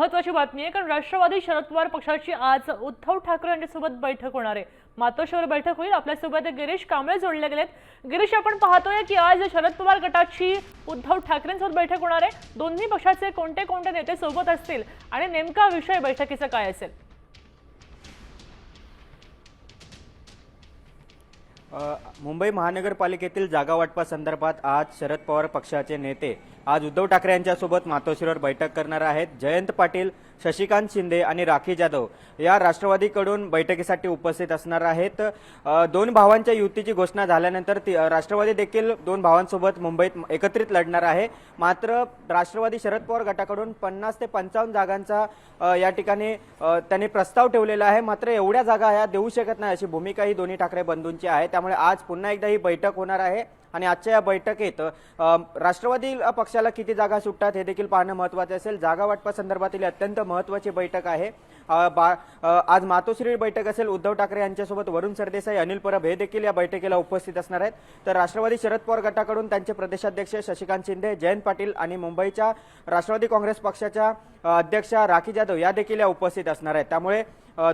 महत्त्वाची बातमी आहे, कारण राष्ट्रवादी शरद पवार पक्षाची आज उद्धव ठाकरे यांच्यासोबत बैठक होणार आहे। मातोश्रीवर बैठक होईल। आपल्यासोबत गिरीश कांबळे जोडले गेलेत। गिरीश, आपण पाहतोय की आज शरद पवार गटाची उद्धव ठाकरेंसोबत बैठक होणार आहे। दोन्ही पक्षाचे कोणते कोणते नेते सोबत असतील आणि नेमका विषय बैठकीचा काय असेल? मुंबई महानगरपालिकेतील जागा वाटपासंदर्भात आज शरद पवार पक्षाचे नेते आज उद्धव ठाकरे यांच्यासोबत मातोश्रीवर बैठक करणार आहेत। जयंत पाटील, शशिकांत शिंदे आणि राखी जाधव या राष्ट्रवादीकडून बैठकीसाठी उपस्थित असणार आहेत। दोन भावांच्या युतीची घोषणा झाल्यानंतर राष्ट्रवादी देखील दोन भावांसोबत मुंबईत एकत्रित लढणार आहे। मात्र राष्ट्रवादी शरद पवार गटाकडून 50 ते 55 जागांचा या ठिकाणी त्यांनी प्रस्ताव ठेवलेला आहे। मात्र एवढ्या जागा या देऊ शकत नाही अशी भूमिका ही दोन्ही ठाकरे बंधूंची आहे। त्यामुळे आज पुन्हा एकदा ही बैठक होणार आहे आणि आजच्या या बैठकीत राष्ट्रवादी पक्षाला किती जागा सुटतात हे देखील पाहणं महत्त्वाचे असेल। जागा वाटपासंदर्भातील अत्यंत महत्त्वाची बैठक आहे। आज मातोश्री बैठक असेल। उद्धव ठाकरे यांच्यासोबत वरुण सरदेसाई, अनिल परब हे देखील या बैठकीला उपस्थित असणार आहेत। तर राष्ट्रवादी शरद पवार गटाकडून त्यांचे प्रदेशाध्यक्ष शशिकांत शिंदे, जयंत पाटील आणि मुंबईच्या राष्ट्रवादी काँग्रेस पक्षाच्या अध्यक्षा राखी जाधव या देखील या उपस्थित असणार आहेत। त्यामुळे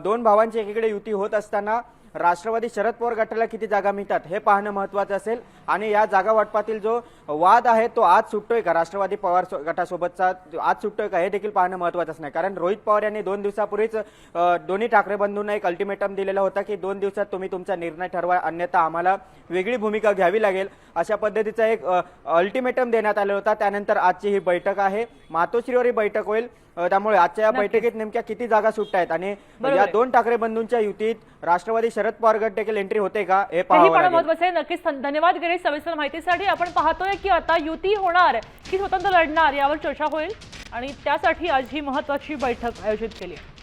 दोन भावांची एकीकडे युती होत असताना राष्ट्रवादी शरद पवार गटाला किती जागा मिळतात हे पाहणं महत्त्वाचं असेल। आणि या जागा वाटपातील जो वाद आहे तो आज सुटतोय का, राष्ट्रवादी पवार गटासोबतचा आज सुटतोय का हे देखील पाहणं महत्त्वाचं असणार। कारण रोहित पवार यांनी 2 दिवसापूर्वीच दोन्ही ठाकरे बंधूंना एक अल्टिमेटम दिलेला होता की 2 दिवसात तुम्ही तुमचा निर्णय ठरवा, अन्यथा आम्हाला वेगळी भूमिका घ्यावी लागेल, अशा पद्धतीचा एक अल्टिमेटम देण्यात आला होता। त्यानंतर आजची ही बैठक आहे, मातोश्रीवर ही बैठक होईल। त्यामुळे आजच्या या बैठकीत नेमक्या किती जागा सुटतायत आणि या दोन ठाकरे बंधूंच्या युतीत राष्ट्रवादी शरद पवार गट देखील एंट्री होते का हे पाहावं लागेल। महत्त्वाचं आहे। नक्कीच धन्यवाद गिरीश सविस्तर माहितीसाठी। आपण पाहतोय की आता युती होणार की स्वतंत्र लढणार यावर चर्चा होईल आणि त्यासाठी आज ही महत्त्वाची बैठक आयोजित केली आहे।